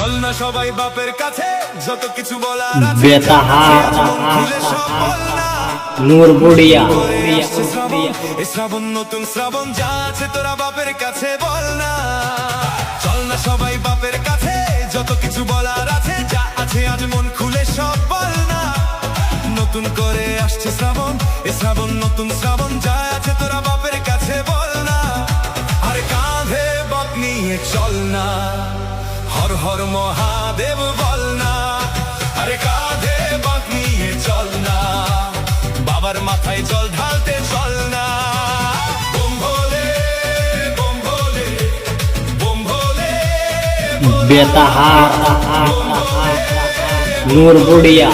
চল না সবাই বাপের কাছে, যত কিছু বলার আছে বেতাহার খুলে সব বল না। নূর বুড়িয়া এই শ্রাবণ নতুন শ্রাবণ, যা আছে তোরা বাপের কাছে বল না। চল না সবাই বাপের কাছে, যত কিছু বলার আছে, যা আছে আজ মন খুলে সব বল না। নতুন করে আসছে শ্রাবণ, এই শ্রাবণ নতুন শ্রাবণ, যা আছে তোরা বাপের কাছে বল না। আরে কাঁধে বাপ নিয়ে চল না, হর হর মহাদেব বল না। আরে কাঁধে বাপ নিয়ে চল না, বাবার মাথায় জল ঢালতে চল না। বোম ভোলে বোম ভোলে বোম ভোলে, বেতাহার নূর বুড়িয়া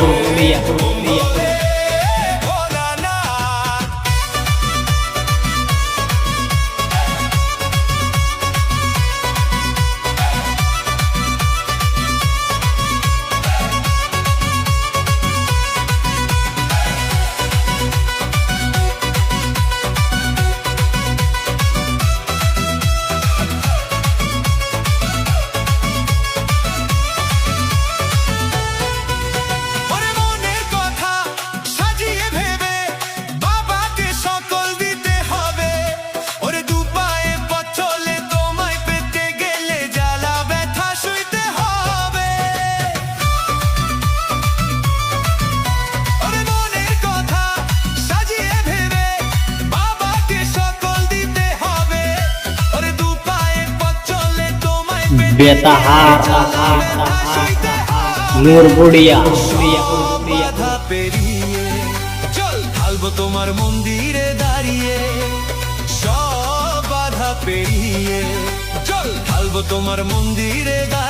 ওরে মনের কথা সাজিয়ে ভেবে বাবাকে সকল দিতে হবে। ওরে দু পায়ে পথ চলে তোমায় পেতে গেলে জ্বালা ব্যথা সইতে হবে। ওরে মনের কথা সাজিয়ে ভেবে বাবাকে সকল দিতে হবে। ওরে দু পায়ে পথ চলে তোমায় পেতে বেতাহার সইতে হবে। নূর বুড়িয়া বাধা পেরিয়ে চল ঢালবো তোমার মন্দিরে দাঁড়িয়ে। সব বাধা পেরিয়ে চল ঢালবো তোমার মন্দিরে দাঁড়িয়ে।